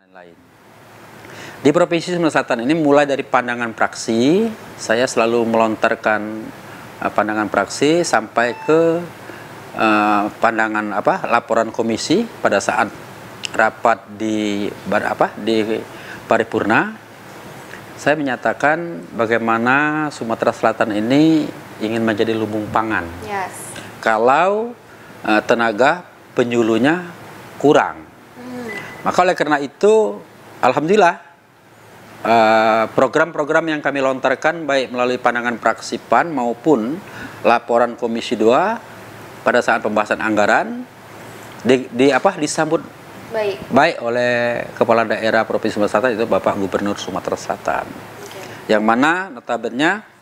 lain. Di Provinsi Sumatera Selatan ini mulai dari pandangan praksi, saya selalu melontarkan pandangan praksi sampai ke pandangan laporan komisi pada saat rapat di paripurna. Saya menyatakan bagaimana Sumatera Selatan ini ingin menjadi lumbung pangan. Yes. Kalau tenaga penyuluhnya kurang. Maka oleh karena itu, alhamdulillah, program-program yang kami lontarkan baik melalui pandangan praksi PAN maupun laporan Komisi 2 pada saat pembahasan anggaran disambut baik oleh Kepala Daerah Provinsi Sumatera Selatan, itu Bapak Gubernur Sumatera Selatan. Yang mana notabene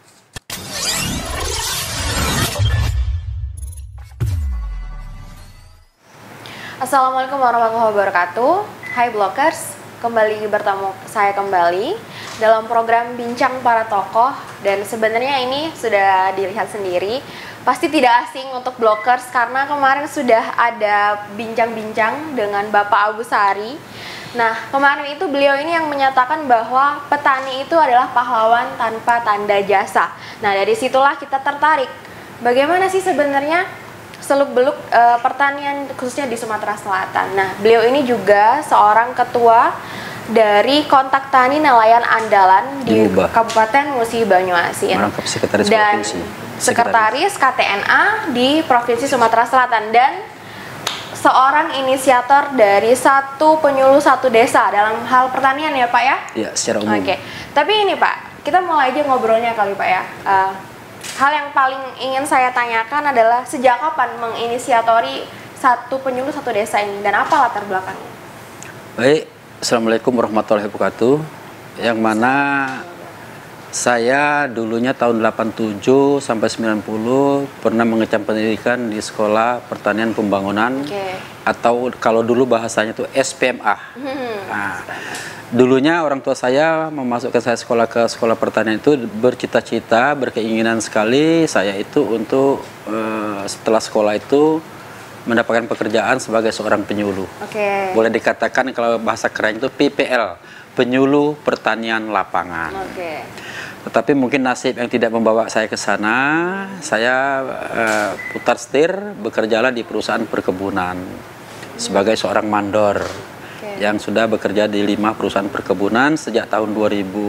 Assalamualaikum warahmatullahi wabarakatuh. Hai Blockers, kembali bertemu saya kembali dalam program Bincang Para Tokoh. Dan sebenarnya ini sudah dilihat sendiri, pasti tidak asing untuk Blockers karena kemarin sudah ada bincang-bincang dengan Bapak Abu Sari. Nah, kemarin itu beliau ini yang menyatakan bahwa petani itu adalah pahlawan tanpa tanda jasa. Nah, dari situlah kita tertarik. Bagaimana sih sebenarnya seluk-beluk pertanian khususnya di Sumatera Selatan. Nah, beliau ini juga seorang ketua dari Kontak Tani Nelayan Andalan di Kabupaten Musi Banyuasin dan sekretaris KTNA di Provinsi Sumatera Selatan dan seorang inisiator dari satu penyuluh satu desa dalam hal pertanian ya Pak ya? Iya, secara umum. Oke. Tapi ini Pak, kita mulai aja ngobrolnya kali Pak ya. Hal yang paling ingin saya tanyakan adalah sejak kapan menginisiatori satu penyuluh satu desa ini dan apa latar belakangnya? Baik, Assalamualaikum warahmatullahi wabarakatuh. Yang mana saya dulunya tahun 87 sampai 90 pernah mengecam pendidikan di Sekolah Pertanian Pembangunan atau kalau dulu bahasanya itu SPMA. Nah, dulunya orang tua saya memasukkan saya ke sekolah pertanian itu bercita-cita, berkeinginan sekali saya itu untuk setelah sekolah itu mendapatkan pekerjaan sebagai seorang penyuluh. Boleh dikatakan kalau bahasa keren itu PPL, penyuluh pertanian lapangan. Tetapi mungkin nasib yang tidak membawa saya ke sana, saya putar setir bekerjalah di perusahaan perkebunan sebagai seorang mandor. Yang sudah bekerja di 5 perusahaan perkebunan sejak tahun 1990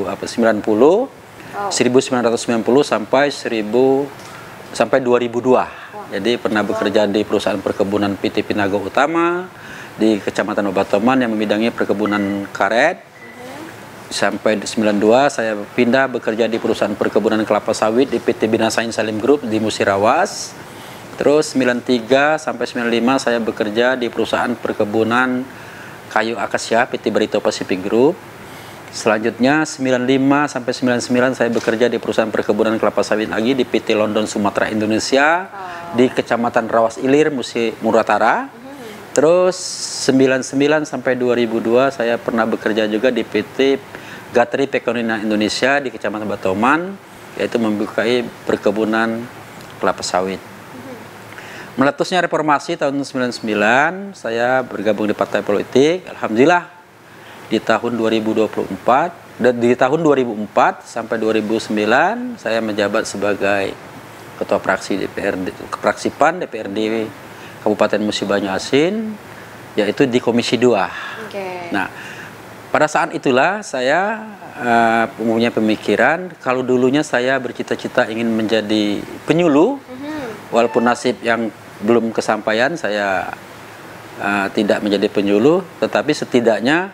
sampai 2002. Jadi pernah bekerja di perusahaan perkebunan PT Pinago Utama di Kecamatan Obatoman yang membidangi perkebunan karet. Sampai 92 saya pindah bekerja di perusahaan perkebunan kelapa sawit di PT Binasain Salim Group di Musirawas. Terus 93 sampai 95 saya bekerja di perusahaan perkebunan kayu akasia PT Barito Pacific Group. Selanjutnya 95 sampai 99 saya bekerja di perusahaan perkebunan kelapa sawit lagi di PT London Sumatera Indonesia di Kecamatan Rawas Ilir, Musi Muratara. Terus 99 sampai 2002 saya pernah bekerja juga di PT Gatri Pekonina Indonesia di Kecamatan Batoman, yaitu membukai perkebunan kelapa sawit. Meletusnya reformasi tahun 99, saya bergabung di partai politik. Alhamdulillah di tahun 2024 dan di tahun 2004 sampai 2009 saya menjabat sebagai ketua fraksi DPRD, fraksi PAN DPRD Kabupaten Musi Banyuasin, yaitu di Komisi 2. Nah, pada saat itulah saya punya pemikiran kalau dulunya saya bercita-cita ingin menjadi penyuluh, walaupun nasib yang belum kesampaian saya tidak menjadi penyuluh, tetapi setidaknya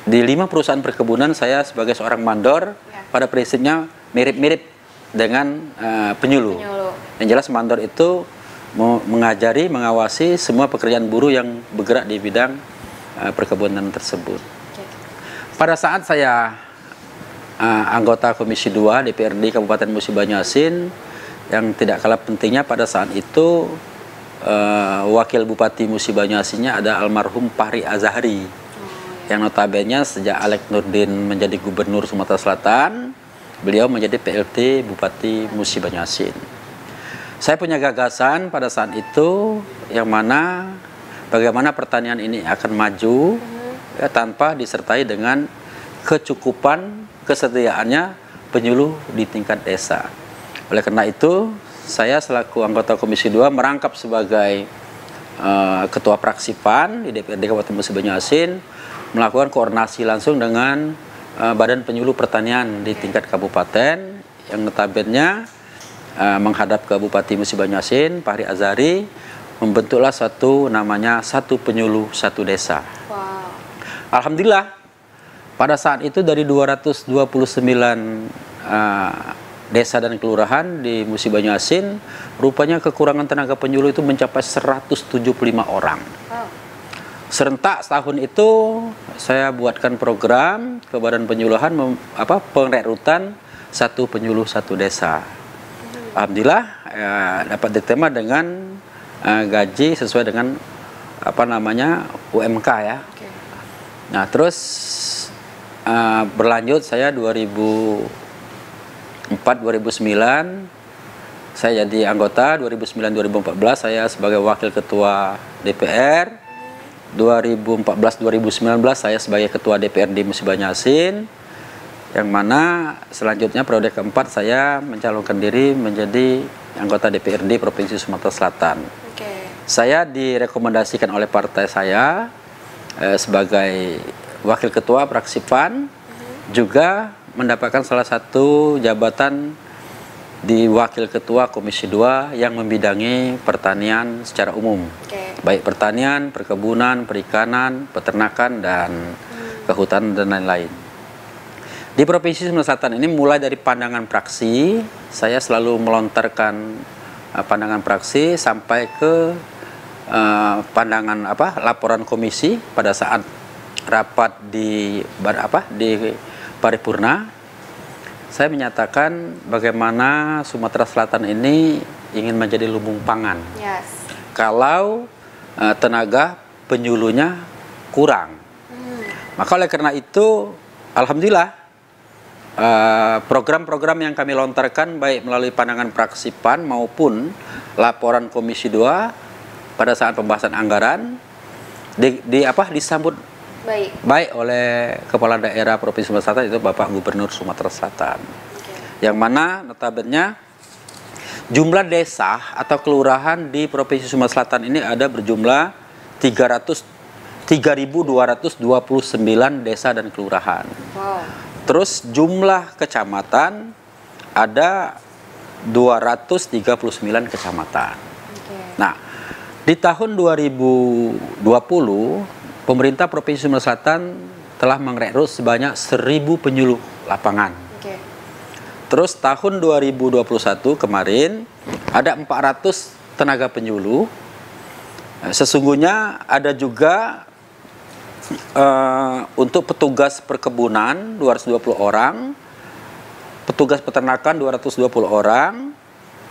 di 5 perusahaan perkebunan saya sebagai seorang mandor pada prinsipnya mirip-mirip dengan penyuluh. Yang jelas mandor itu mengajari, mengawasi semua pekerjaan buruh yang bergerak di bidang perkebunan tersebut. Pada saat saya anggota Komisi 2 DPRD Kabupaten Musi Banyuasin, yang tidak kalah pentingnya pada saat itu Wakil Bupati Musi Banyuasinnya ada almarhum Fahri Azhari, yang notabene sejak Alek Nurdin menjadi Gubernur Sumatera Selatan, beliau menjadi PLT Bupati Musi Banyuasin. Saya punya gagasan pada saat itu yang mana bagaimana pertanian ini akan maju ya, tanpa disertai dengan kecukupan kesediaannya penyuluh di tingkat desa. Oleh karena itu, saya selaku anggota Komisi 2 merangkap sebagai Ketua Praksi PAN di DPRD Kabupaten Musi Banyuasin, melakukan koordinasi langsung dengan Badan Penyuluh Pertanian di tingkat kabupaten, yang notabene menghadap ke Bupati Musi Banyuasin, Pak Hari Azari, membentuklah namanya satu penyuluh satu desa. Wow. Alhamdulillah, pada saat itu dari 229 desa dan kelurahan di Musi Banyuasin, rupanya kekurangan tenaga penyuluh itu mencapai 175 orang. Wow. Serentak tahun itu saya buatkan program ke Badan Penyuluhan pengrekrutan satu penyuluh satu desa. Alhamdulillah dapat diterima dengan gaji sesuai dengan UMK ya. Okay. Nah, terus berlanjut saya 2004-2009 saya jadi anggota, 2009-2014 saya sebagai wakil ketua DPR, 2014-2019 saya sebagai ketua DPRD Musi Banyuasin, yang mana selanjutnya periode keempat saya mencalonkan diri menjadi anggota DPRD Provinsi Sumatera Selatan. Okay. Saya direkomendasikan oleh partai saya sebagai wakil ketua Praksi PAN, juga mendapatkan salah satu jabatan di wakil ketua Komisi 2 yang membidangi pertanian secara umum. Okay. Baik pertanian, perkebunan, perikanan, peternakan, dan kehutanan dan lain-lain. Di Provinsi Sumatera Selatan ini mulai dari pandangan praksi, saya selalu melontarkan pandangan praksi sampai ke pandangan laporan komisi pada saat rapat di paripurna. Saya menyatakan bagaimana Sumatera Selatan ini ingin menjadi lumbung pangan. Yes. Kalau tenaga penyuluhnya kurang. Maka oleh karena itu, alhamdulillah, program-program yang kami lontarkan baik melalui pandangan praksi PAN maupun laporan Komisi 2 pada saat pembahasan anggaran disambut baik oleh Kepala Daerah Provinsi Sumatera Selatan, itu Bapak Gubernur Sumatera Selatan. Okay. Yang mana notabene jumlah desa atau kelurahan di Provinsi Sumatera Selatan ini ada berjumlah 3.229 desa dan kelurahan. Wow. Terus jumlah kecamatan ada 239 kecamatan. Okay. Nah, di tahun 2020 pemerintah Provinsi Sumatera Selatan telah merekrut sebanyak 1.000 penyuluh lapangan. Okay. Terus tahun 2021 kemarin ada 400 tenaga penyuluh. Sesungguhnya ada juga untuk petugas perkebunan 220 orang, petugas peternakan 220 orang,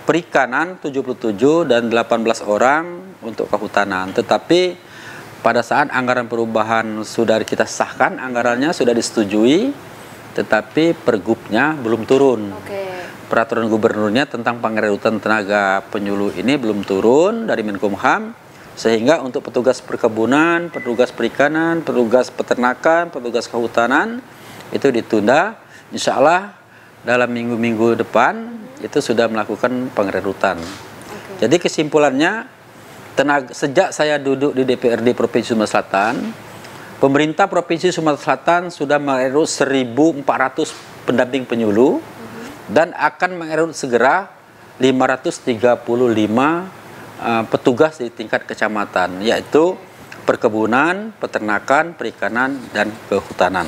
perikanan 77 dan 18 orang untuk kehutanan. Tetapi pada saat anggaran perubahan sudah kita sahkan, anggarannya sudah disetujui, tetapi pergubnya belum turun. Okay. Peraturan gubernurnya tentang pengrekrutan tenaga penyuluh ini belum turun dari Menkumham, sehingga untuk petugas perkebunan, petugas perikanan, petugas peternakan, petugas kehutanan itu ditunda. Insya Allah dalam minggu-minggu depan itu sudah melakukan pengrekrutan. Okay. Jadi kesimpulannya, sejak saya duduk di DPRD Provinsi Sumatera Selatan, pemerintah Provinsi Sumatera Selatan sudah merekrut 1.400 pendamping penyuluh dan akan merekrut segera 535 petugas di tingkat kecamatan, yaitu perkebunan, peternakan, perikanan, dan kehutanan.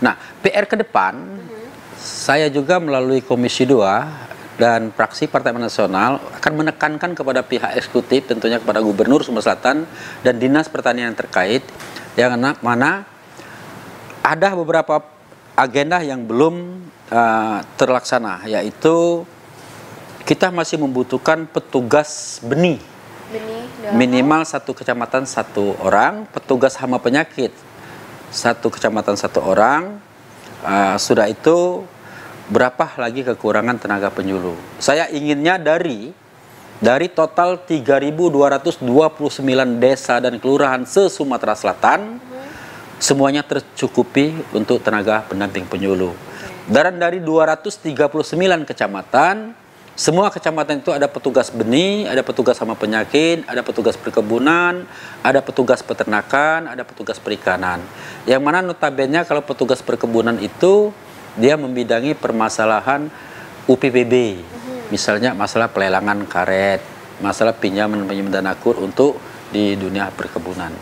Nah, PR ke depan, saya juga melalui Komisi 2 dan fraksi Partai Amanat Nasional akan menekankan kepada pihak eksekutif, tentunya kepada Gubernur Sumatera Selatan dan Dinas Pertanian terkait, yang mana ada beberapa agenda yang belum terlaksana, yaitu kita masih membutuhkan petugas benih minimal satu kecamatan satu orang, petugas hama penyakit satu kecamatan satu orang. Sudah itu berapa lagi kekurangan tenaga penyuluh? Saya inginnya dari total 3.229 desa dan kelurahan se-Sumatera Selatan, semuanya tercukupi untuk tenaga pendamping penyuluh. Dan dari 239 kecamatan, semua kecamatan itu ada petugas benih, ada petugas hama penyakit, ada petugas perkebunan, ada petugas peternakan, ada petugas perikanan. Yang mana notabene kalau petugas perkebunan itu dia membidangi permasalahan UPPB. Misalnya masalah pelelangan karet, masalah pinjaman dana kur untuk di dunia perkebunan.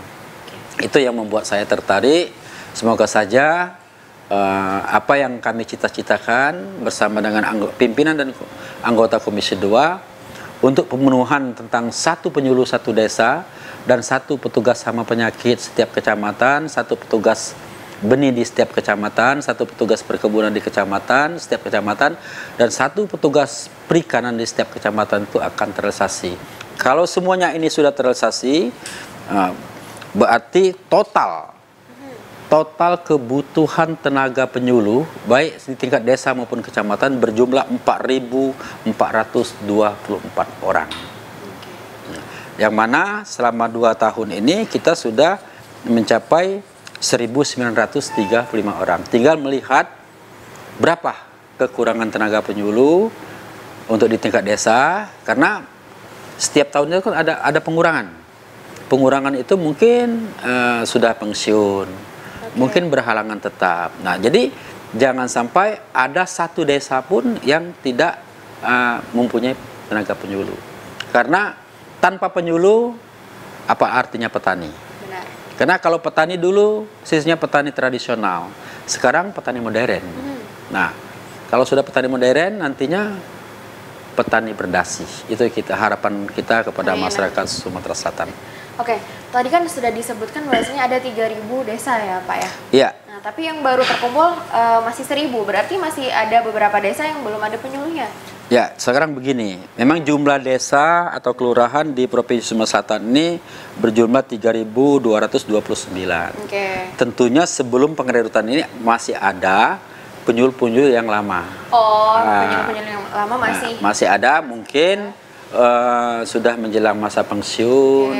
Itu yang membuat saya tertarik. Semoga saja apa yang kami cita-citakan bersama dengan pimpinan dan anggota Komisi 2 untuk pemenuhan tentang satu penyuluh satu desa dan satu petugas hama penyakit setiap kecamatan, satu petugas benih di setiap kecamatan, satu petugas perkebunan di kecamatan, setiap kecamatan, dan satu petugas perikanan di setiap kecamatan itu akan terrealisasi. Kalau semuanya ini sudah terrealisasi, berarti total kebutuhan tenaga penyuluh baik di tingkat desa maupun kecamatan berjumlah 4.424 orang. Yang mana selama 2 tahun ini kita sudah mencapai 1.935 orang. Tinggal melihat berapa kekurangan tenaga penyuluh untuk di tingkat desa, karena setiap tahunnya kan ada pengurangan. Pengurangan itu mungkin sudah pensiun, mungkin berhalangan tetap. Nah, jadi jangan sampai ada satu desa pun yang tidak mempunyai tenaga penyuluh. Karena tanpa penyuluh, apa artinya petani? Benar. Karena kalau petani dulu, sisinya petani tradisional. Sekarang petani modern. Nah, kalau sudah petani modern, nantinya petani berdasi. Itu harapan kita kepada masyarakat Sumatera Selatan. Oke, tadi kan sudah disebutkan bahwasanya ada 3.000 desa ya Pak ya? Iya. Nah, tapi yang baru terkumpul masih 1.000, berarti masih ada beberapa desa yang belum ada penyuluhnya? Ya, sekarang begini, memang jumlah desa atau kelurahan di Provinsi Sumatera Selatan ini berjumlah 3.229. Oke. Tentunya sebelum pengerutan ini masih ada penyuluh-penyuluh yang lama. Oh, penyuluh-penyuluh yang lama masih? Masih ada, mungkin sudah menjelang masa pensiun.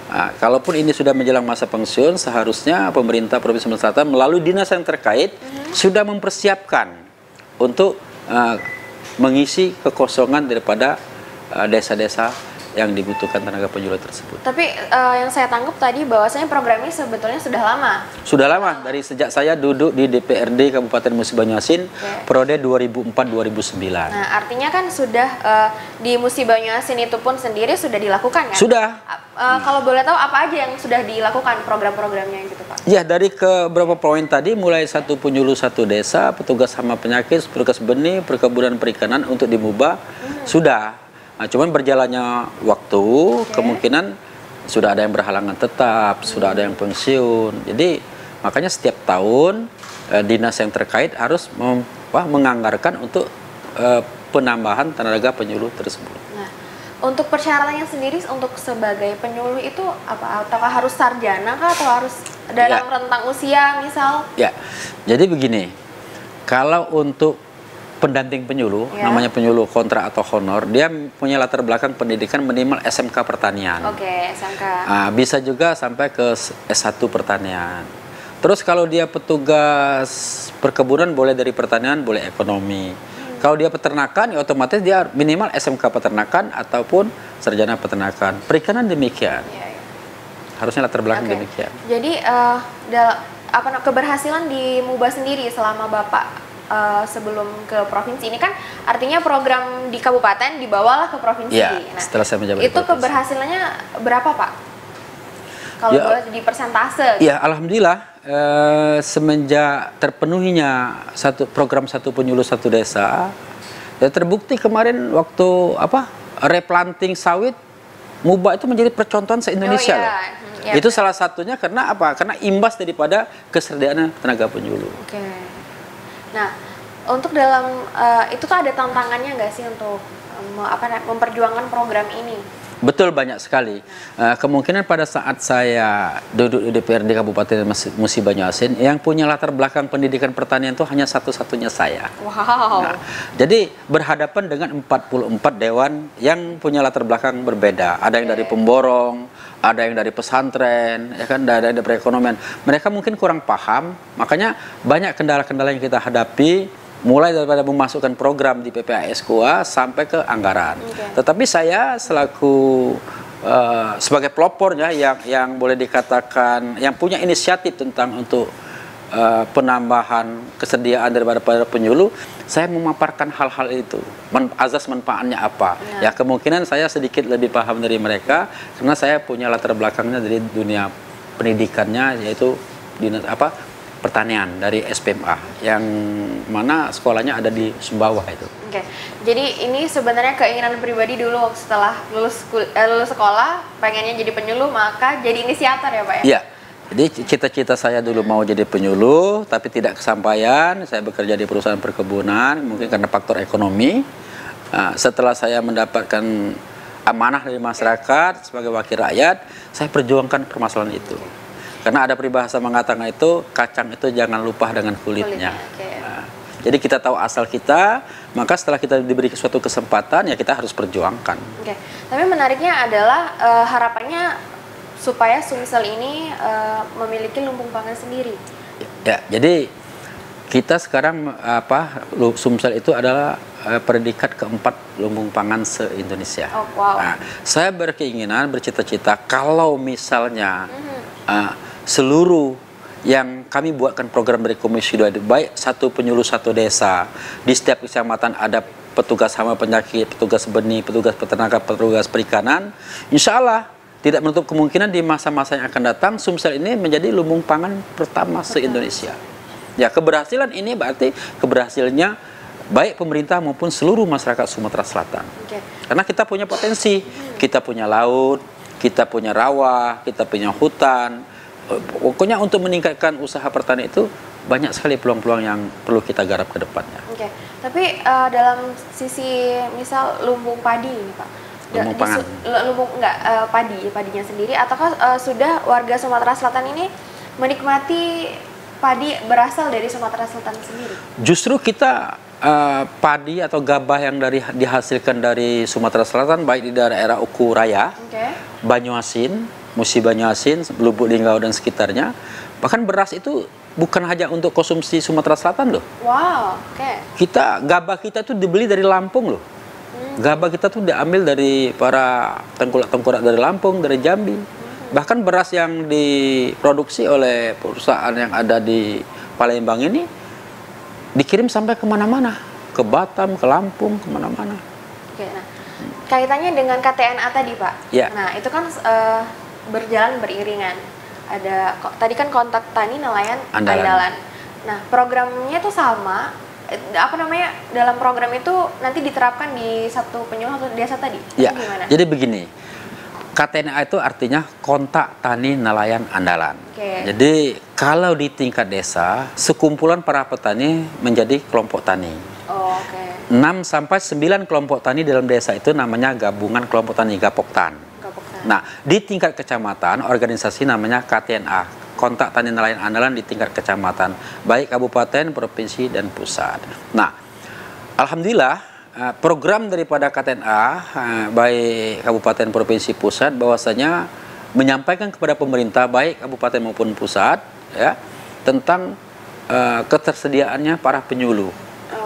Nah, kalaupun ini sudah menjelang masa pensiun, seharusnya pemerintah Provinsi Sumatera Selatan melalui dinas yang terkait sudah mempersiapkan untuk mengisi kekosongan daripada desa-desa yang dibutuhkan tenaga penyuluh tersebut. Tapi yang saya tangkap tadi bahwasanya program ini sebetulnya sudah lama. Sudah lama, dari sejak saya duduk di DPRD Kabupaten Musi Banyuasin, periode 2004-2009. Nah, artinya kan sudah di Musi Banyuasin itu pun sendiri sudah dilakukan kan? Sudah. Kalau boleh tahu apa aja yang sudah dilakukan program-programnya gitu Pak? Ya, dari beberapa poin tadi, mulai satu penyuluh satu desa, petugas hama penyakit, petugas benih, perkebunan perikanan untuk dimubah, sudah. Nah, cuman berjalannya waktu, kemungkinan sudah ada yang berhalangan tetap, sudah ada yang pensiun. Jadi makanya setiap tahun dinas yang terkait harus menganggarkan untuk penambahan tenaga penyuluh tersebut. Nah, untuk persyaratannya sendiri untuk sebagai penyuluh itu apa? Ataukah harus sarjana kah atau harus dalam rentang usia misal? Ya, jadi begini, kalau untuk pendamping penyuluh, namanya penyuluh kontrak atau honor, dia punya latar belakang pendidikan minimal SMK pertanian. Oke, SMK. Nah, bisa juga sampai ke S1 pertanian. Terus kalau dia petugas perkebunan, boleh dari pertanian, boleh ekonomi. Kalau dia peternakan, ya otomatis dia minimal SMK peternakan ataupun sarjana peternakan. Perikanan demikian. Harusnya latar belakang demikian. Jadi keberhasilan di Mubah sendiri selama Bapak sebelum ke provinsi ini kan artinya program di kabupaten dibawalah ke provinsi. Ya, nah, setelah saya menjabat itu keberhasilannya berapa Pak? Kalau boleh di persentase? Ya, alhamdulillah semenjak terpenuhinya program satu penyuluh satu desa, ya terbukti kemarin waktu replanting sawit, Mubah itu menjadi percontohan se-Indonesia. Itu salah satunya karena apa? Karena imbas daripada kesediaan tenaga penyuluh. Nah, untuk dalam itu tuh ada tantangannya nggak sih untuk memperjuangkan program ini? Betul, banyak sekali. Kemungkinan pada saat saya duduk di DPRD Kabupaten Musi Banyuasin, yang punya latar belakang pendidikan pertanian itu hanya satu-satunya saya. Wow. Nah, jadi berhadapan dengan 44 dewan yang punya latar belakang berbeda. Ada yang dari pemborong, ada yang dari pesantren, ya kan, ada yang dari perekonomian. Mereka mungkin kurang paham, makanya banyak kendala-kendala yang kita hadapi, mulai daripada memasukkan program di PPAS KUA sampai ke anggaran. Tetapi saya selaku sebagai pelopornya yang boleh dikatakan yang punya inisiatif tentang untuk penambahan kesediaan daripada para penyuluh, saya memaparkan hal-hal itu, azas manfaatnya apa. Ya kemungkinan saya sedikit lebih paham dari mereka karena saya punya latar belakangnya dari dunia pendidikannya, yaitu dinas pertanian dari SPMA yang mana sekolahnya ada di Sumbawa itu. Oke, jadi ini sebenarnya keinginan pribadi dulu setelah lulus sekolah pengennya jadi penyuluh, maka jadi inisiator ya Pak ya? Iya. Jadi cita-cita saya dulu mau jadi penyuluh, tapi tidak kesampaian. Saya bekerja di perusahaan perkebunan, mungkin karena faktor ekonomi. Setelah saya mendapatkan amanah dari masyarakat sebagai wakil rakyat, saya perjuangkan permasalahan itu. Karena ada peribahasa mengatakan itu, kacang itu jangan lupa dengan kulitnya. Jadi kita tahu asal kita, maka setelah kita diberi suatu kesempatan, ya kita harus perjuangkan. Oke. Tapi menariknya adalah harapannya supaya Sumsel ini memiliki lumbung pangan sendiri. Ya, jadi kita sekarang Sumsel itu adalah predikat keempat lumbung pangan se-Indonesia. Oh, wow. Nah, saya berkeinginan, bercita-cita kalau misalnya seluruh yang kami buatkan program dari Komisi 2, baik satu penyuluh satu desa, di setiap kecamatan ada petugas hama penyakit, petugas benih, petugas peternakan, petugas perikanan, insya Allah tidak menutup kemungkinan di masa-masa yang akan datang Sumsel ini menjadi lumbung pangan pertama se-Indonesia. Ya, keberhasilan ini berarti keberhasilannya baik pemerintah maupun seluruh masyarakat Sumatera Selatan. Karena kita punya potensi, kita punya laut, kita punya rawa, kita punya hutan. Pokoknya untuk meningkatkan usaha pertanian itu banyak sekali peluang-peluang yang perlu kita garap ke depannya. Tapi dalam sisi misal lumbung padi ini Pak, lumbung pangan. Padinya sendiri, ataukah sudah warga Sumatera Selatan ini menikmati padi berasal dari Sumatera Selatan sendiri? Justru kita padi atau gabah yang dihasilkan dari Sumatera Selatan, baik di daerah Uku Raya, Banyuasin, Musi Banyuasin, Lubuk Linggau dan sekitarnya, bahkan beras itu bukan hanya untuk konsumsi Sumatera Selatan loh. Wow, Gabah kita tuh dibeli dari Lampung loh. Gabah kita tuh diambil dari para tengkulak-tengkulak dari Lampung, dari Jambi. Bahkan beras yang diproduksi oleh perusahaan yang ada di Palembang ini dikirim sampai kemana-mana, ke Batam, ke Lampung, kemana-mana. Nah, kaitannya dengan KTNA tadi Pak. Ya. Nah itu kan berjalan beriringan. Tadi kan kontak tani nelayan andalan. Nah programnya tuh sama. Dalam program itu nanti diterapkan di satu penyuluh atau desa tadi? Ya, jadi begini, KTNA itu artinya kontak tani nelayan andalan. Jadi kalau di tingkat desa, sekumpulan para petani menjadi kelompok tani. 6-9 kelompok tani dalam desa itu namanya gabungan kelompok tani, Gapoktan. Nah, di tingkat kecamatan, organisasi namanya KTNA, kontak tani nelayan andalan di tingkat kecamatan, baik kabupaten, provinsi, dan pusat. Nah, alhamdulillah program daripada KTNA, baik kabupaten, provinsi, pusat, bahwasanya menyampaikan kepada pemerintah, baik kabupaten maupun pusat, ya, tentang ketersediaannya para penyuluh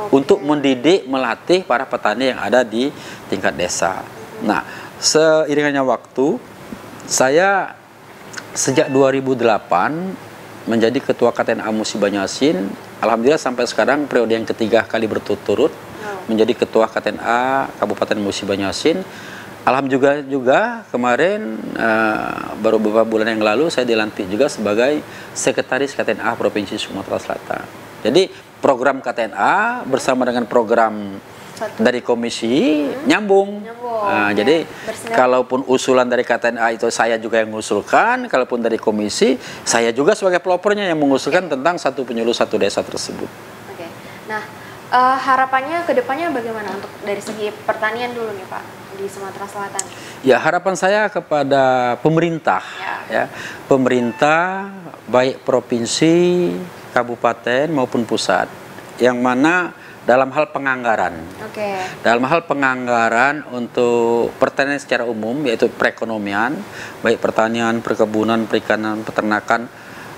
untuk mendidik, melatih para petani yang ada di tingkat desa. Nah, seiringannya waktu, saya sejak 2008 menjadi ketua KTNA Musi Banyuasin. Alhamdulillah sampai sekarang periode yang ketiga kali berturut-turut menjadi ketua KTNA Kabupaten Musi Banyuasin. Alhamdulillah juga kemarin baru beberapa bulan yang lalu saya dilantik juga sebagai sekretaris KTNA Provinsi Sumatera Selatan. Jadi program KTNA bersama dengan program dari komisi nyambung. Jadi kalaupun usulan dari KTNA itu saya juga yang mengusulkan, kalaupun dari komisi saya juga sebagai pelopornya yang mengusulkan tentang satu penyuluh satu desa tersebut. Nah, harapannya ke depannya bagaimana untuk dari segi pertanian dulu nih Pak di Sumatera Selatan? Ya, harapan saya kepada pemerintah, ya, pemerintah baik provinsi, kabupaten maupun pusat, yang mana dalam hal penganggaran. Oke. Dalam hal penganggaran untuk pertanian secara umum, yaitu perekonomian, baik pertanian, perkebunan, perikanan, peternakan,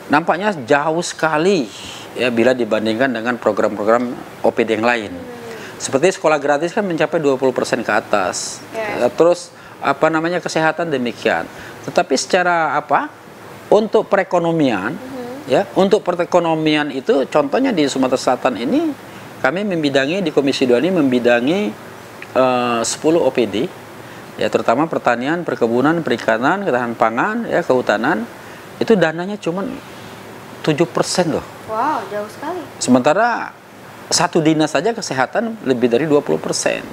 nampaknya jauh sekali ya bila dibandingkan dengan program-program OPD yang lain. Seperti sekolah gratis kan mencapai 20% ke atas. Terus apa namanya, kesehatan demikian. Tetapi secara apa? Untuk perekonomian, ya, untuk perekonomian itu contohnya di Sumatera Selatan ini kami membidangi di Komisi 2 ini membidangi 10 OPD, ya, terutama pertanian, perkebunan, perikanan, ketahanan pangan, ya, kehutanan. Itu dananya cuma 7% loh. Wow, jauh sekali. Sementara satu dinas saja kesehatan lebih dari 20%.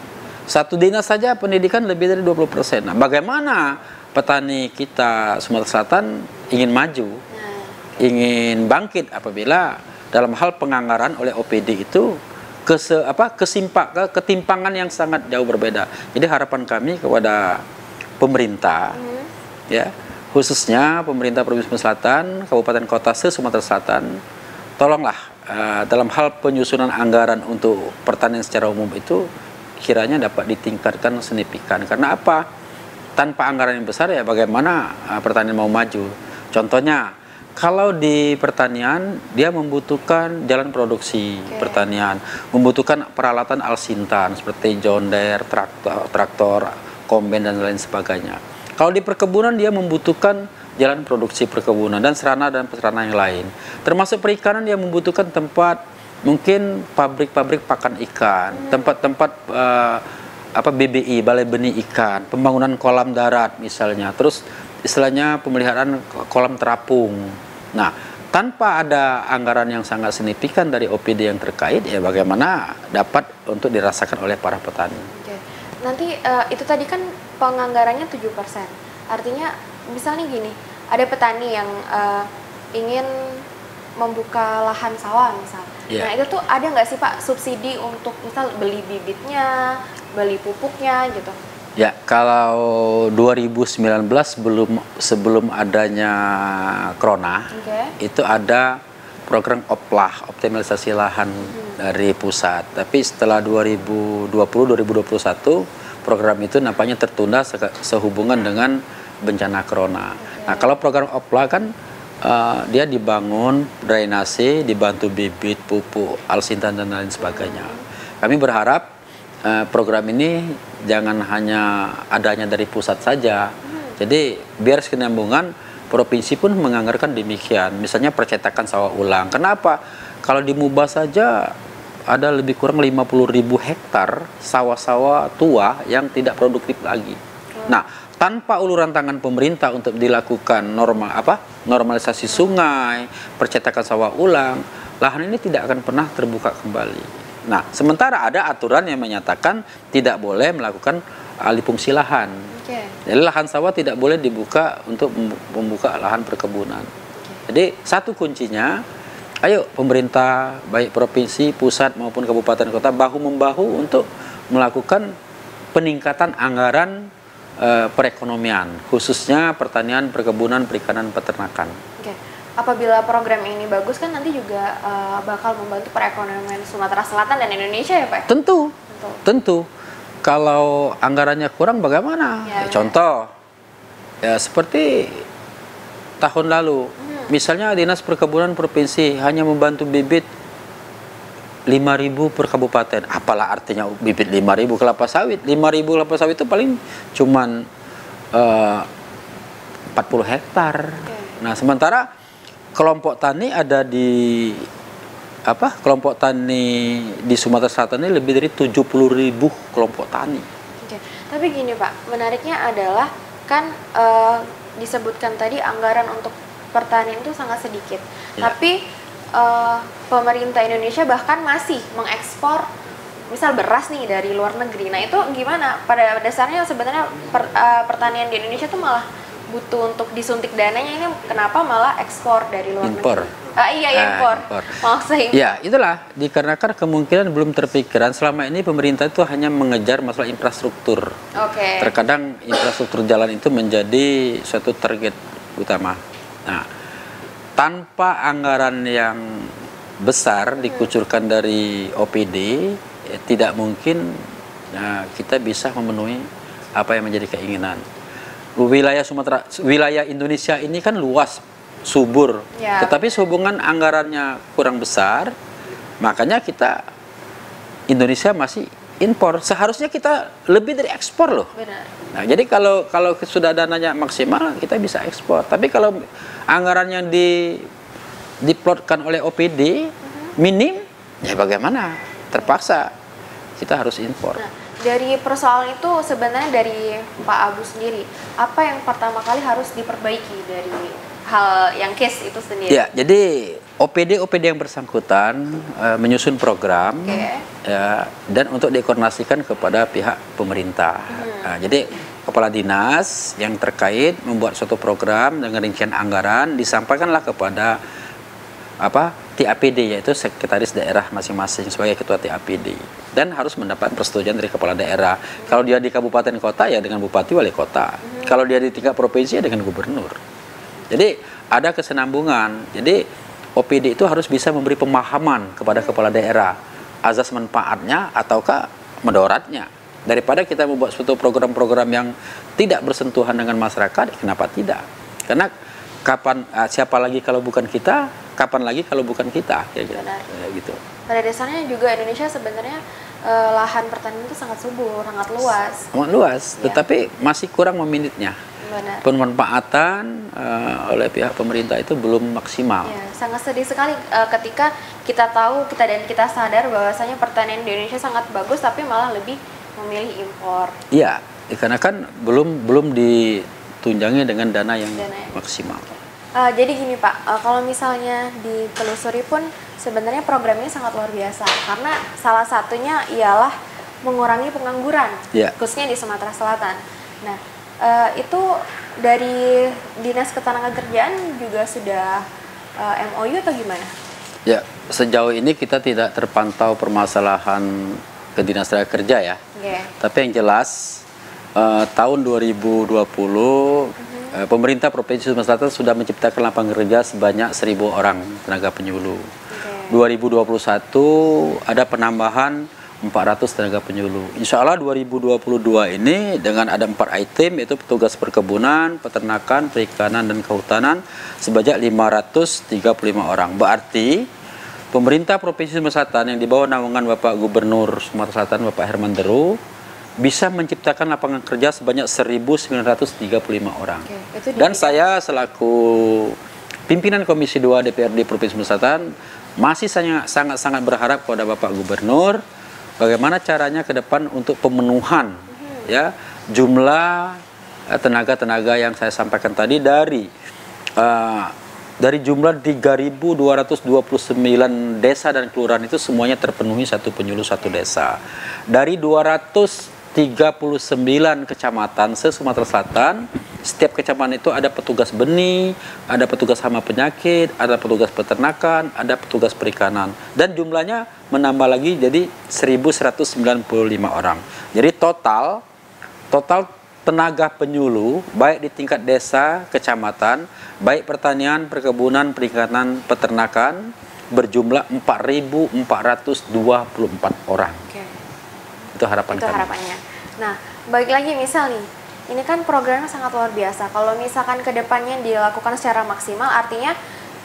Satu dinas saja pendidikan lebih dari 20%. Nah, bagaimana petani kita Sumatera Selatan ingin maju, ingin bangkit apabila dalam hal penganggaran oleh OPD itu ketimpangan yang sangat jauh berbeda. Jadi harapan kami kepada pemerintah, ya, khususnya pemerintah Provinsi Selatan, Kabupaten Kota se-Sumatera Selatan, tolonglah dalam hal penyusunan anggaran untuk pertanian secara umum itu kiranya dapat ditingkatkan signifikan. Karena apa? Tanpa anggaran yang besar ya bagaimana pertanian mau maju? Contohnya, kalau di pertanian dia membutuhkan jalan produksi pertanian, membutuhkan peralatan alsintan seperti John Deere, traktor, kombain dan lain sebagainya. Kalau di perkebunan dia membutuhkan jalan produksi perkebunan dan sarana prasarana yang lain. Termasuk perikanan dia membutuhkan tempat, mungkin pabrik-pabrik pakan ikan, tempat-tempat BBI, balai benih ikan, pembangunan kolam darat misalnya. Terus istilahnya pemeliharaan kolam terapung. Nah, tanpa ada anggaran yang sangat signifikan dari OPD yang terkait, ya bagaimana dapat untuk dirasakan oleh para petani. Oke. Nanti itu tadi kan penganggarannya 7%. Artinya misalnya gini, ada petani yang ingin membuka lahan sawah misal. Nah, itu tuh ada nggak sih Pak subsidi untuk misal beli bibitnya, beli pupuknya gitu? Ya, kalau 2019 sebelum adanya Corona, itu ada program OPLAH, optimalisasi lahan dari pusat. Tapi setelah 2020-2021, program itu nampaknya tertunda sehubungan dengan bencana Corona. Nah, kalau program OPLAH kan dia dibangun drainase, dibantu bibit, pupuk, alsintan dan lain sebagainya. Kami berharap program ini jangan hanya adanya dari pusat saja. Jadi biar kesinambungan provinsi pun menganggarkan demikian. Misalnya percetakan sawah ulang. Kenapa? Kalau di Muba saja ada lebih kurang 50.000 hektar sawah-sawah tua yang tidak produktif lagi. Nah, tanpa uluran tangan pemerintah untuk dilakukan normalisasi sungai, percetakan sawah ulang, lahan ini tidak akan pernah terbuka kembali. Nah, sementara ada aturan yang menyatakan tidak boleh melakukan alih fungsi lahan. Jadi lahan sawah tidak boleh dibuka untuk membuka lahan perkebunan. Jadi satu kuncinya, ayo pemerintah baik provinsi, pusat maupun kabupaten kota bahu-membahu untuk melakukan peningkatan anggaran perekonomian, khususnya pertanian, perkebunan, perikanan, peternakan. Apabila program ini bagus kan nanti juga bakal membantu perekonomian Sumatera Selatan dan Indonesia ya Pak? Tentu. Kalau anggarannya kurang bagaimana? Contoh, ya seperti tahun lalu, misalnya Dinas Perkebunan Provinsi hanya membantu bibit 5.000 per kabupaten. Apalah artinya bibit 5.000 kelapa sawit? 5.000 kelapa sawit itu paling cuman 40 hektar. Nah, sementara kelompok tani ada di kelompok tani di Sumatera Selatan ini lebih dari 70.000 kelompok tani. Tapi gini Pak, menariknya adalah kan disebutkan tadi anggaran untuk pertanian itu sangat sedikit. Tapi pemerintah Indonesia bahkan masih mengekspor misal beras nih dari luar negeri. Nah, itu gimana? Pada dasarnya sebenarnya pertanian di Indonesia tuh malah butuh untuk disuntik dananya, ini kenapa malah ekspor dari luar negeri? Impor. Ya, itulah dikarenakan kemungkinan belum terpikirkan. Selama ini pemerintah itu hanya mengejar masalah infrastruktur. Terkadang infrastruktur jalan itu menjadi suatu target utama. Nah, tanpa anggaran yang besar dikucurkan dari OPD, tidak mungkin kita bisa memenuhi apa yang menjadi keinginan. Wilayah Sumatera, wilayah Indonesia ini kan luas, subur, tetapi sehubungan anggarannya kurang besar, makanya kita Indonesia masih impor. Seharusnya kita lebih dari ekspor loh. Benar. Nah, jadi kalau sudah dananya maksimal, kita bisa ekspor. Tapi kalau anggaran yang diplotkan oleh OPD minim, ya bagaimana? Terpaksa kita harus impor. Nah, dari persoalan itu sebenarnya dari Pak Abu sendiri, apa yang pertama kali harus diperbaiki dari hal yang case itu sendiri? Ya, jadi OPD yang bersangkutan menyusun program, ya, dan untuk dikoordinasikan kepada pihak pemerintah. Nah, jadi kepala dinas yang terkait membuat suatu program dengan rincian anggaran, disampaikanlah kepada TAPD, yaitu sekretaris daerah masing-masing sebagai ketua TAPD, dan harus mendapat persetujuan dari kepala daerah. Kalau dia di kabupaten kota, ya dengan bupati wali kota. Kalau dia di tingkat provinsi, ya dengan gubernur. Jadi ada kesenambungan. Jadi OPD itu harus bisa memberi pemahaman kepada kepala daerah azas manfaatnya ataukah mudaratnya. Daripada kita membuat suatu program-program yang tidak bersentuhan dengan masyarakat, kenapa tidak? Karena siapa lagi kalau bukan kita, kapan lagi kalau bukan kita, kira-kira gitu. Pada dasarnya juga Indonesia sebenarnya lahan pertanian itu sangat subur, sangat luas. Sangat luas, tetapi masih kurang meminitnya. Benar. Pemanfaatan oleh pihak pemerintah itu belum maksimal. Ya, sangat sedih sekali ketika kita tahu, kita sadar bahwasanya pertanian di Indonesia sangat bagus, tapi malah lebih memilih impor. Iya, karena kan belum ditunjangi dengan dana yang maksimal. Jadi gini Pak, kalau misalnya ditelusuri pun sebenarnya program ini sangat luar biasa, karena salah satunya ialah mengurangi pengangguran, khususnya di Sumatera Selatan. Nah, itu dari Dinas Ketenagakerjaan juga sudah MOU atau gimana? Ya, sejauh ini kita tidak terpantau permasalahan ke Dinas Tenaga Kerja ya. Tapi yang jelas tahun 2020 pemerintah Provinsi Sumatera Selatan sudah menciptakan lapangan kerja sebanyak 1.000 orang tenaga penyuluh. 2021 ada penambahan 400 tenaga penyuluh. Insya Allah 2022 ini dengan ada 4 item, yaitu petugas perkebunan, peternakan, perikanan, dan kehutanan sebanyak 535 orang. Berarti pemerintah Provinsi Sumatera Selatan yang di bawah naungan Bapak Gubernur Sumatera Selatan, Bapak Herman Deru, bisa menciptakan lapangan kerja sebanyak 1.935 orang. Dan saya selaku pimpinan Komisi 2 DPRD Provinsi Sumatera Selatan masih sangat berharap kepada Bapak Gubernur bagaimana caranya ke depan untuk pemenuhan ya jumlah tenaga-tenaga yang saya sampaikan tadi dari jumlah 3.229 desa dan kelurahan itu semuanya terpenuhi satu penyuluh satu desa. Dari 239 kecamatan se-Sumatera Selatan, setiap kecamatan itu ada petugas benih, ada petugas hama penyakit, ada petugas peternakan, ada petugas perikanan. Dan jumlahnya menambah lagi jadi 1.195 orang. Jadi total tenaga penyuluh, baik di tingkat desa, kecamatan, baik pertanian, perkebunan, perikanan, peternakan, berjumlah 4.424 orang. Itu harapan kami. Harapannya. Nah, balik lagi misal nih, ini kan programnya sangat luar biasa. Kalau misalkan kedepannya dilakukan secara maksimal, artinya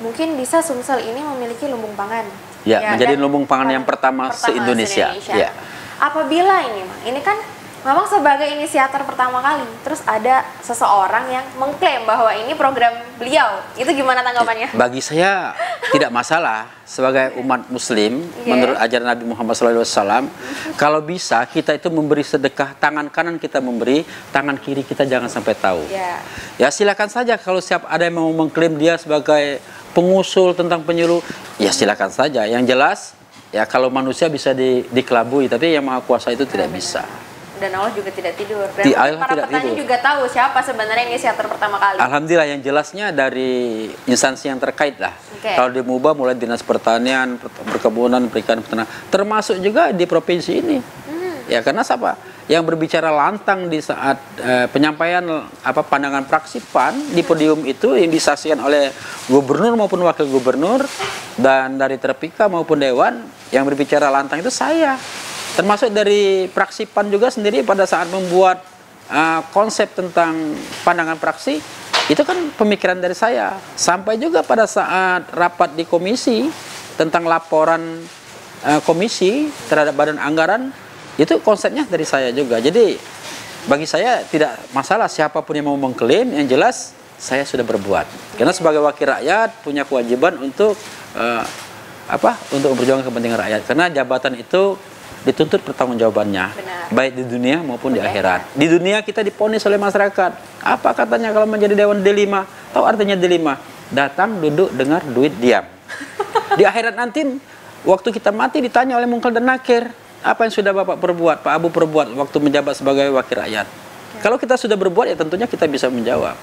mungkin bisa Sumsel ini memiliki lumbung pangan. Ya, menjadi lumbung pangan yang pertama se-Indonesia. Ya. Apabila ini kan memang sebagai inisiator pertama kali, terus ada seseorang yang mengklaim bahwa ini program beliau, itu gimana tanggapannya? Bagi saya tidak masalah. Sebagai umat Muslim, menurut ajaran Nabi Muhammad SAW, kalau bisa kita itu memberi sedekah, tangan kanan kita memberi, tangan kiri kita jangan sampai tahu. Ya silakan saja kalau ada yang mau mengklaim dia sebagai pengusul tentang penyuluh, ya silakan saja. Yang jelas, ya kalau manusia bisa dikelabui, tapi yang Maha Kuasa itu tidak bisa. Dan Allah juga tidak tidur. Dan para petani juga tahu siapa sebenarnya inisiator pertama kali. Alhamdulillah, yang jelasnya dari instansi yang terkait lah. Kalau di MUBA mulai Dinas Pertanian, Perkebunan, Perikanan, Peternakan, termasuk juga di provinsi ini. Ya karena siapa? yang berbicara lantang di saat penyampaian pandangan fraksi PAN di podium itu yang disaksikan oleh gubernur maupun wakil gubernur dan dari Terpika maupun Dewan, yang berbicara lantang itu saya. Termasuk dari fraksi PAN juga sendiri pada saat membuat konsep tentang pandangan fraksi, itu kan pemikiran dari saya. Sampai juga pada saat rapat di komisi tentang laporan komisi terhadap badan anggaran, itu konsepnya dari saya juga. Jadi bagi saya tidak masalah siapapun yang mau mengklaim, yang jelas saya sudah berbuat. Karena sebagai wakil rakyat punya kewajiban untuk untuk memperjuangkan kepentingan rakyat. Karena jabatan itu dituntut pertanggungjawabannya, baik di dunia maupun di akhirat. Di dunia kita diponis oleh masyarakat. Apa katanya kalau menjadi Dewan D5? Tahu artinya D5? Datang, duduk, dengar, duit, diam. Di akhirat nanti waktu kita mati ditanya oleh Munkar dan Nakir, apa yang sudah Bapak perbuat, Pak Abu perbuat waktu menjabat sebagai wakil rakyat. Kalau kita sudah berbuat, ya tentunya kita bisa menjawab.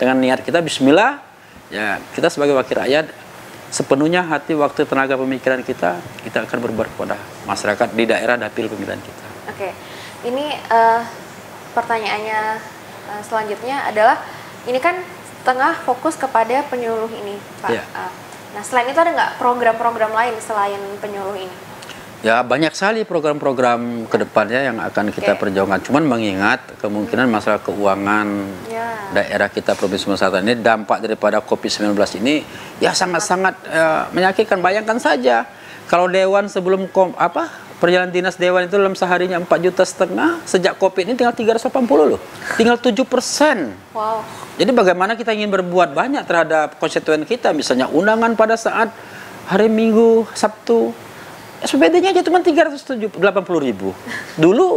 Dengan niat kita bismillah, ya kita sebagai wakil rakyat sepenuhnya hati, waktu, tenaga, pemikiran kita akan berbuat kepada masyarakat di daerah dapil pemilihan kita. Oke, ini pertanyaannya selanjutnya adalah, ini kan tengah fokus kepada penyuluh ini, Pak. Ya. Nah, selain itu ada nggak program-program lain selain penyuluh ini? Ya, banyak sekali program-program ke depannya yang akan kita perjuangkan. Cuman mengingat kemungkinan masalah keuangan daerah kita Provinsi Sumatera Selatan ini, dampak daripada COVID-19 ini ya sangat-sangat menyakitkan. Bayangkan saja kalau Dewan sebelum perjalanan dinas Dewan itu dalam seharinya 4,5 juta, sejak COVID ini tinggal 380 loh. Tinggal 7%. Wow. Jadi bagaimana kita ingin berbuat banyak terhadap konstituen kita, misalnya undangan pada saat hari Minggu, Sabtu, SPBD-nya aja cuma 380.000. Dulu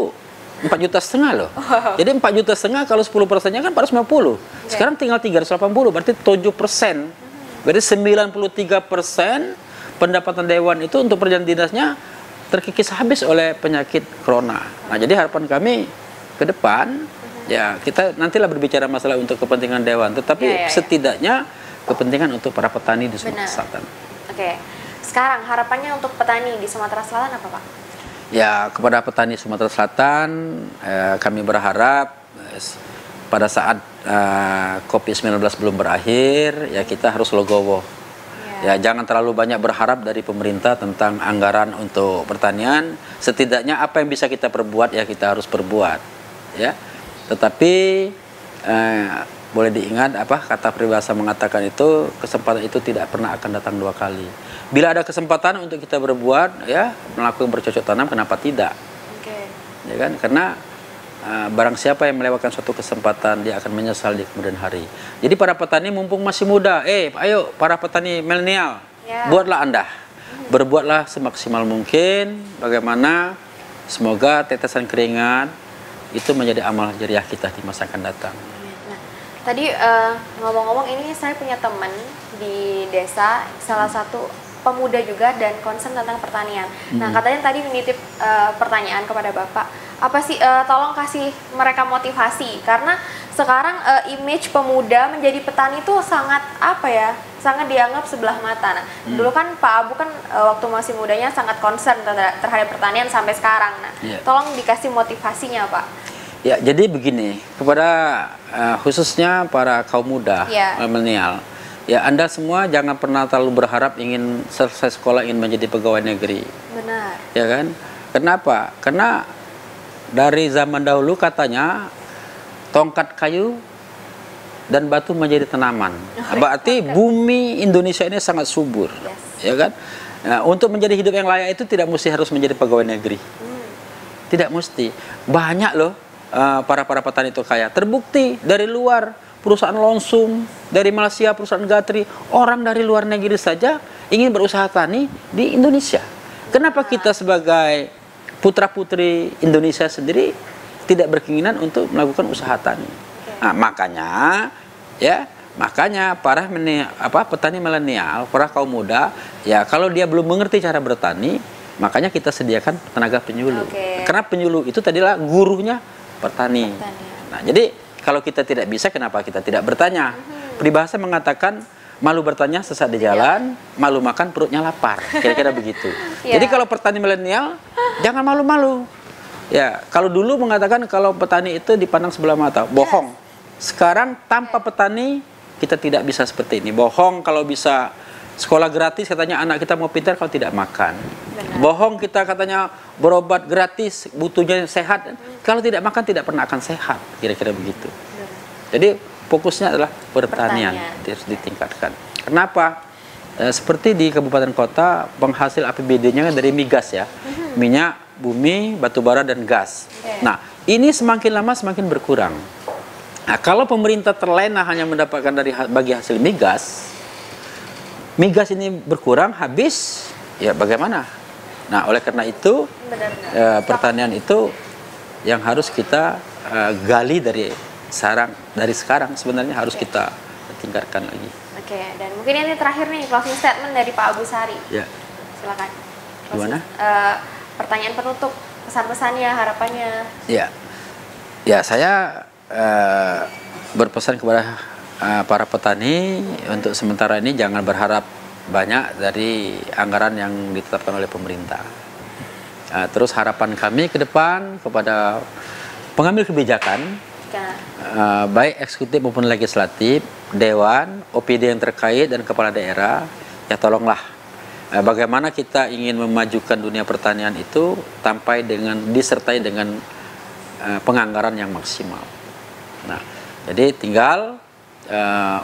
4,5 juta loh. Jadi 4,5 juta kalau 10%-nya kan 450. Sekarang tinggal 380, berarti 7%. Berarti 93% pendapatan Dewan itu untuk perjalanan dinasnya terkikis habis oleh penyakit corona. Nah, jadi harapan kami ke depan, ya kita nantilah berbicara masalah untuk kepentingan Dewan, tetapi setidaknya kepentingan untuk para petani di Sumatera Selatan. Oke. Sekarang harapannya untuk petani di Sumatera Selatan apa, Pak? Ya, kepada petani Sumatera Selatan kami berharap pada saat COVID-19 belum berakhir, ya kita harus legowo. Ya, jangan terlalu banyak berharap dari pemerintah tentang anggaran untuk pertanian. Setidaknya apa yang bisa kita perbuat, ya kita harus perbuat. Ya, tetapi boleh diingat kata peribahasa mengatakan itu, kesempatan itu tidak pernah akan datang dua kali. Bila ada kesempatan untuk kita berbuat, ya melakukan bercocok tanam, kenapa tidak? Ya kan? Karena barang siapa yang melewatkan suatu kesempatan, dia akan menyesal di kemudian hari. Jadi para petani mumpung masih muda, ayo para petani milenial, buatlah Anda, berbuatlah semaksimal mungkin. Bagaimana semoga tetesan keringat itu menjadi amal jariah kita di masa akan datang. Nah, tadi ngomong-ngomong, ini saya punya teman di desa, salah satu pemuda juga dan concern tentang pertanian. Nah, katanya tadi menitip pertanyaan kepada Bapak, apa sih, tolong kasih mereka motivasi, karena sekarang image pemuda menjadi petani itu sangat sangat dianggap sebelah mata. Nah, dulu kan Pak Abu kan waktu masih mudanya sangat concern terhadap pertanian sampai sekarang. Nah, tolong dikasih motivasinya, Pak. Ya, jadi begini, kepada khususnya para kaum muda, milenial, ya Anda semua jangan pernah terlalu berharap ingin selesai sekolah ingin menjadi pegawai negeri. Benar. Ya kan? Kenapa? Karena dari zaman dahulu katanya tongkat kayu dan batu menjadi tanaman. Berarti bumi Indonesia ini sangat subur. Ya kan? Nah, untuk menjadi hidup yang layak itu tidak mesti harus menjadi pegawai negeri. Tidak mesti. Banyak loh para petani itu kaya. Terbukti dari luar, perusahaan Lonsum, dari Malaysia perusahaan Gatri, orang dari luar negeri saja ingin berusaha tani di Indonesia. Kenapa kita sebagai putra-putri Indonesia sendiri tidak berkeinginan untuk melakukan usaha tani? Nah, makanya para petani milenial, para kaum muda, ya kalau dia belum mengerti cara bertani, makanya kita sediakan tenaga penyuluh. Karena penyuluh itu tadilah gurunya petani. Nah, jadi kalau kita tidak bisa, kenapa kita tidak bertanya? Peribahasa mengatakan malu bertanya sesat di jalan, malu makan perutnya lapar. Kira-kira begitu. Jadi kalau petani milenial, jangan malu-malu. Ya, kalau dulu mengatakan kalau petani itu dipandang sebelah mata, bohong. Sekarang tanpa petani kita tidak bisa seperti ini. Bohong kalau bisa sekolah gratis, katanya anak kita mau pintar kalau tidak makan. Benar. Bohong kita katanya berobat gratis, butuhnya sehat. Kalau tidak makan tidak pernah akan sehat, kira-kira begitu. Benar. Jadi fokusnya adalah pertanian, Pertanian. harus ditingkatkan. Kenapa? Seperti di kabupaten kota, penghasil APBD-nya dari migas ya, minyak, bumi, batu bara dan gas. Oke. Nah, ini semakin lama semakin berkurang. Nah, kalau pemerintah terlena hanya mendapatkan bagi hasil migas, migas ini berkurang, habis, ya bagaimana? Nah, oleh karena itu, Benar-benar. pertanian itu yang harus kita gali dari sekarang sebenarnya harus kita tingkatkan lagi. Oke, dan mungkin ini terakhir nih closing statement dari Pak Agus Hari. Ya, Silakan. Gimana? Pertanyaan penutup, pesan-pesannya, harapannya. ya, ya saya berpesan kepada para petani untuk sementara ini jangan berharap banyak dari anggaran yang ditetapkan oleh pemerintah. Terus harapan kami ke depan kepada pengambil kebijakan, baik eksekutif maupun legislatif, dewan, OPD yang terkait dan kepala daerah, ya tolonglah bagaimana kita ingin memajukan dunia pertanian itu disertai dengan penganggaran yang maksimal. Nah, jadi tinggal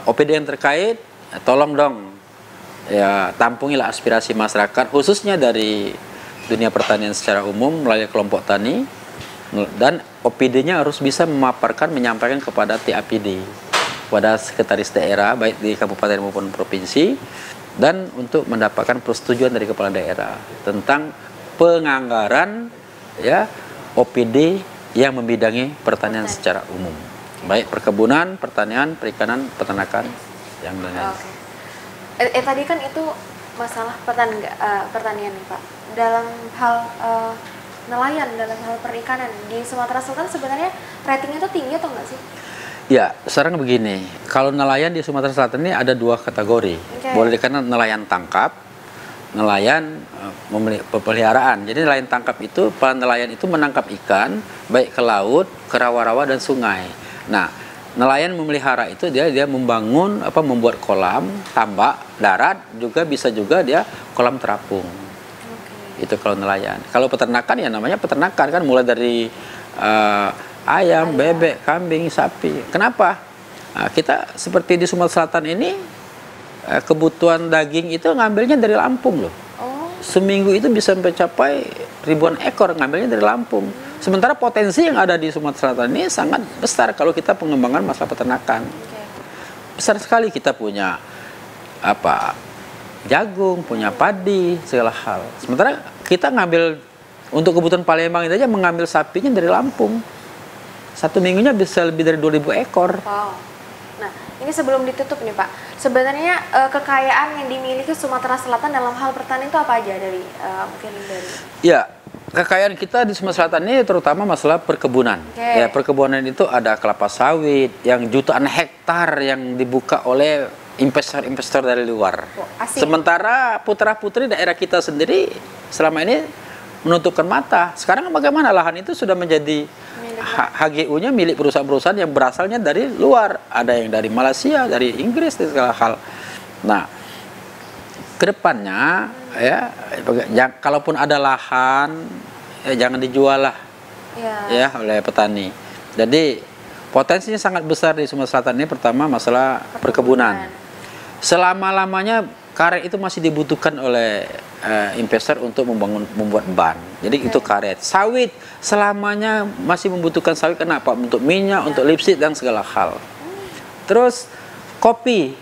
OPD yang terkait, tolong dong ya tampungilah aspirasi masyarakat khususnya dari dunia pertanian secara umum melalui kelompok tani, dan OPD-nya harus bisa menyampaikan kepada TAPD, kepada sekretaris daerah baik di kabupaten maupun provinsi, dan untuk mendapatkan persetujuan dari kepala daerah tentang penganggaran ya OPD yang membidangi pertanian secara umum, baik perkebunan, pertanian, perikanan, peternakan, yang lain-lain. Oke. Tadi kan itu masalah pertanian nih Pak. Dalam hal nelayan, dalam hal perikanan di Sumatera Selatan sebenarnya ratingnya itu tinggi atau enggak sih? Ya, sekarang begini, kalau nelayan di Sumatera Selatan ini ada dua kategori. Boleh dikatakan nelayan tangkap, nelayan pemeliharaan. Jadi nelayan tangkap itu, para nelayan itu menangkap ikan baik ke laut, ke rawa-rawa dan sungai. Nah, nelayan memelihara itu dia membuat kolam, tambak, darat, bisa juga dia kolam terapung. Itu kalau nelayan. Kalau peternakan ya namanya peternakan kan, mulai dari ayam, bebek, kambing, sapi. Kenapa? Nah, kita seperti di Sumatera Selatan ini kebutuhan daging itu ngambilnya dari Lampung loh. Seminggu itu bisa mencapai ribuan ekor ngambilnya dari Lampung. Sementara potensi yang ada di Sumatera Selatan ini sangat besar kalau kita pengembangan masalah peternakan. Besar sekali, kita punya jagung, punya padi, segala hal. Sementara kita ngambil untuk kebutuhan Palembang itu aja mengambil sapinya dari Lampung. Satu minggunya bisa lebih dari 2.000 ekor. Wow. Nah, ini sebelum ditutup nih Pak, sebenarnya kekayaan yang dimiliki Sumatera Selatan dalam hal pertanian itu apa aja dari mungkin dari? Ya, kekayaan kita di Sumatera Selatan ini terutama masalah perkebunan. Ya, perkebunan itu ada kelapa sawit yang jutaan hektar yang dibuka oleh investor-investor dari luar. Sementara putra-putri daerah kita sendiri selama ini menutupkan mata. Sekarang bagaimana lahan itu sudah menjadi HGU-nya milik perusahaan-perusahaan yang berasalnya dari luar. Ada yang dari Malaysia, dari Inggris, dan segala hal. Nah, kedepannya kalaupun ada lahan, jangan dijual lah oleh petani. Jadi potensinya sangat besar di Sumatera Selatan ini. Pertama masalah perkebunan. Selama-lamanya karet itu masih dibutuhkan oleh investor untuk membuat ban. Jadi itu karet. Sawit selamanya masih membutuhkan sawit. Kenapa? Untuk minyak, untuk lipstick dan segala hal. Terus kopi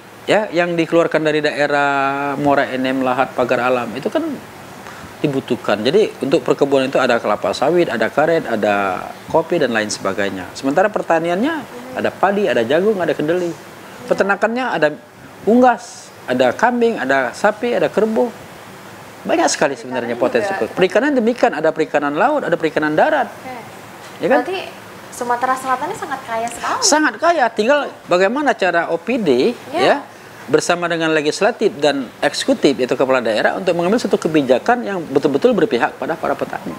yang dikeluarkan dari daerah Muara Enem, Lahat, Pagar Alam itu kan dibutuhkan. Jadi untuk perkebunan itu ada kelapa sawit, ada karet, ada kopi dan lain sebagainya. Sementara pertaniannya ada padi, ada jagung, ada kedelai. Peternakannya ada unggas, ada kambing, ada sapi, ada kerbau. Banyak sekali sebenarnya potensi. Perikanan demikian, ada perikanan laut, ada perikanan darat. Ya kan? Berarti Sumatera Selatan ini sangat kaya sekali. Sangat kaya, tinggal bagaimana cara OPD bersama dengan legislatif dan eksekutif, yaitu kepala daerah, untuk mengambil satu kebijakan yang betul-betul berpihak pada para petani.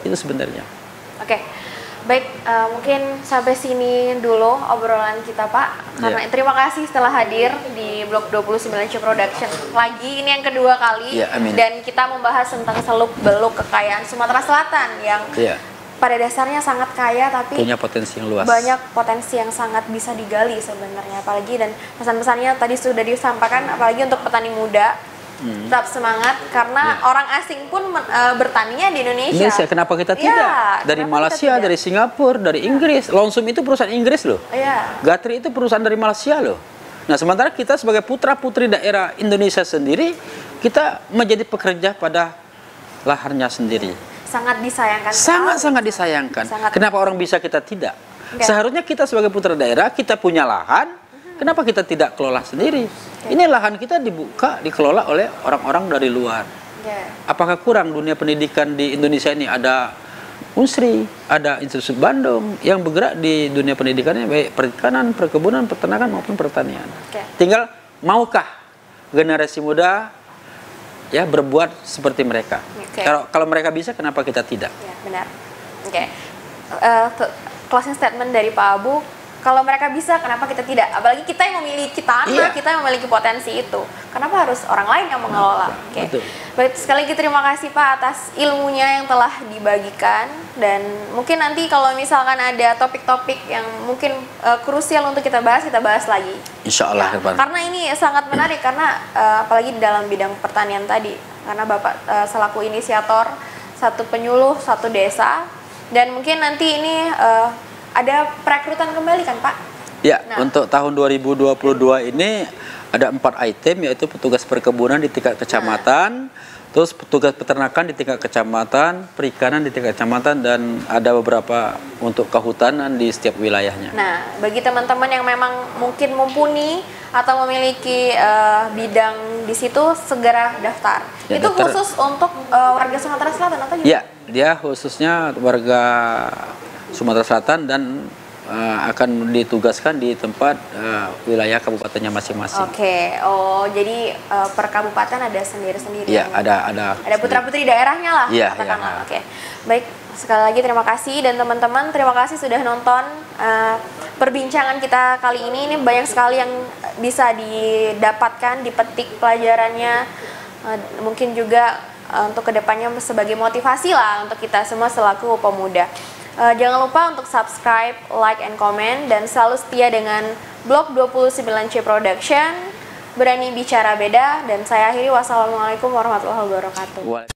Itu sebenarnya. Oke. Baik, mungkin sampai sini dulu obrolan kita Pak. Karena terima kasih setelah hadir di Blok 29C Production lagi. Ini yang kedua kali. Amin. Dan kita membahas tentang seluk-beluk kekayaan Sumatera Selatan yang pada dasarnya sangat kaya, tapi punya potensi yang luas. Banyak potensi yang sangat bisa digali sebenarnya. Apalagi dan pesan-pesannya tadi sudah disampaikan, apalagi untuk petani muda. Tetap semangat karena orang asing pun bertaninya di Indonesia. Kenapa kita tidak? Dari Malaysia, dari Singapura, dari Inggris. Lonsum itu perusahaan Inggris loh. Gatri itu perusahaan dari Malaysia loh. Nah, sementara kita sebagai putra-putri daerah Indonesia sendiri, kita menjadi pekerja pada lahannya sendiri. Sangat disayangkan. Sangat disayangkan. Kenapa orang bisa, kita tidak? Seharusnya kita sebagai putra daerah, kita punya lahan. Kenapa kita tidak kelola sendiri? Ini lahan kita dibuka, dikelola oleh orang-orang dari luar. Apakah kurang dunia pendidikan di Indonesia ini? Ada Unsri, ada Institut Bandung yang bergerak di dunia pendidikannya, baik perikanan, perkebunan, peternakan maupun pertanian. Tinggal maukah generasi muda berbuat seperti mereka? Kalau mereka bisa, kenapa kita tidak? Benar. Closing statement dari Pak Abu. Kalau mereka bisa, kenapa kita tidak? Apalagi kita yang memiliki tanah, kita yang memiliki potensi itu. Kenapa harus orang lain yang mengelola? Baik, sekali lagi terima kasih Pak atas ilmunya yang telah dibagikan. Dan mungkin nanti kalau misalkan ada topik-topik yang mungkin krusial untuk kita bahas lagi. Insya Allah. Karena ini sangat menarik, karena apalagi dalam bidang pertanian tadi. Karena Bapak selaku inisiator satu penyuluh, satu desa. Dan mungkin nanti ini ada perekrutan kembali kan Pak? Untuk tahun 2022 ini ada 4 item, yaitu petugas perkebunan di tingkat kecamatan, terus petugas peternakan di tingkat kecamatan, perikanan di tingkat kecamatan, dan ada beberapa untuk kehutanan di setiap wilayahnya. Nah, bagi teman-teman yang memang mungkin mumpuni atau memiliki bidang di situ, segera daftar. Itu khusus untuk warga Sumatera Selatan atau gimana? Dia khususnya warga Sumatera Selatan dan akan ditugaskan di tempat wilayah kabupatennya masing-masing. Jadi per kabupaten ada sendiri-sendiri. Ada putra-putri daerahnya lah. Baik, sekali lagi terima kasih, dan teman-teman terima kasih sudah nonton perbincangan kita kali ini. Ini banyak sekali yang bisa didapatkan, dipetik pelajarannya, mungkin juga untuk kedepannya sebagai motivasi lah untuk kita semua selaku pemuda. Jangan lupa untuk subscribe, like, and comment, dan selalu setia dengan Blok 29C Production. Berani bicara beda, dan saya akhiri. Wassalamualaikum warahmatullahi wabarakatuh.